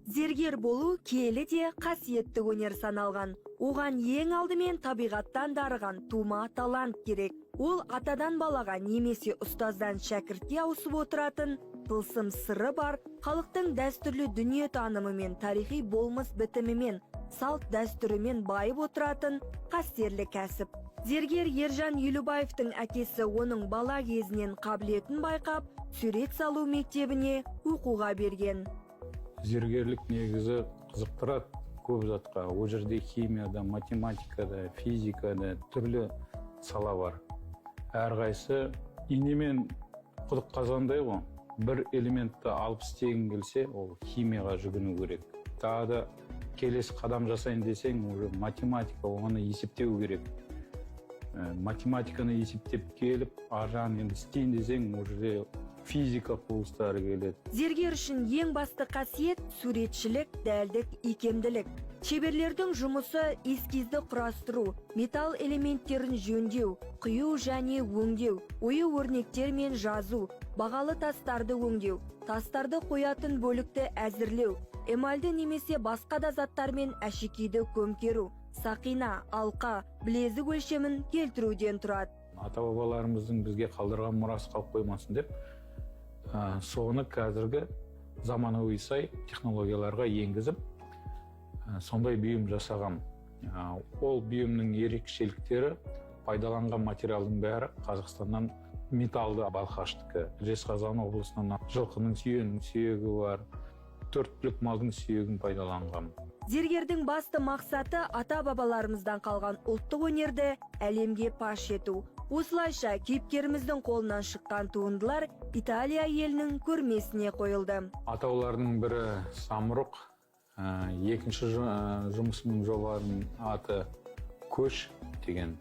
Зергер болу киелі де қасиетті өнер саналған. Оған ең алдымен табиғаттан дарыған тума талант керек. Ол атадан балаға немесе ұстаздан шәкіртке ауысып отыратын тылсым сыры бар, халықтың дәстүрлі дүние танымымен, тарихи болмыс бітімімен, салт дәстүрімен байып отыратын қастерлі кәсіп. Зергер Ержан Елубаевтың әкесі оның бала кезінен қабілетін байқап, сурет салу мектебіне оқуға берген. Зергерлік негізі қызықтырады көп затқа. О жерде химияда, математикада, физикада түрлі сала бар. Әрқайсы инемен құдық қазандай ғой. Бір элементті алып істегің келсе, ол химияға жүгіну керек. Тағы да келесі қадам жасайын десең, уже математика оны есептеу керек. Математиканы есептеп келіп, аржан енді істейін десең, уже физика құбылыстары келеді. Зергер үшін ең басты қасиет суретшілік, дәлдік, икемділік. Шеберлердің жұмысы эскизді құрастыру, металл элементтерін жөндеу, құю және өңдеу, ою өрнектер мен жазу, бағалы тастарды өңдеу, тастарды қоятын бөлікті әзірлеу, эмальді немесе басқа да заттармен әшекейді көмкеру, сақина, алқа, білезік өлшемін келтіруден тұрады. Ата-бабаларымыздың бізге қалдырған мұрасы қалып қоймасын деп, соны қазіргі заманауи сай технологияларға енгізіп, сондай бұйым жасаған. Ол бұйымның ерекшеліктері пайдаланған материалдың бәрі Қазақстаннан металлды балқаштікі. Жезқазған облысынан жылқының сүйегі бар, 4 түлік малдың сүйегін пайдаланған. Зергердің басты мақсаты ата-бабаларымыздан қалған ұлттық өнерді әлемге паш ету. Осылайша кейіпкеріміздің қолынан шыққан туындылар Италия елінің көрмесіне қойылды. Атаулардың бірі самұрық, екінші жұмысының жобаның аты көш деген,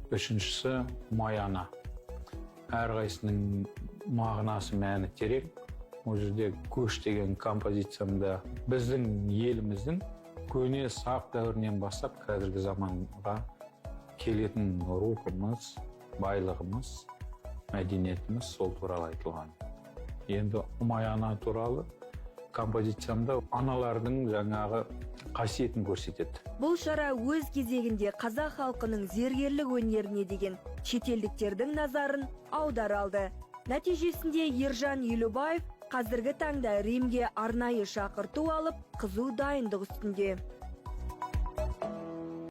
үшіншісі маяна. Әрқайсының мағынасы мәні терек. Ол жерде көш деген композициямда біздің еліміздің көне сақ дәуірінен бастап қазіргі заманға келетін рухымыз, байлығымыз, мәдениетіміз сол туралы айтылған. Енді маяна туралы композициямда аналардың жаңағы қасиетін көрсетеді. Бұл шара өз кезегінде қазақ халқының зергерлік өнеріне деген шетелдіктердің назарын аудара алды. Нәтижесінде Ержан Елубаев қазіргі таңда Римге арнайы шақырту алып, қызу дайындық үстінде.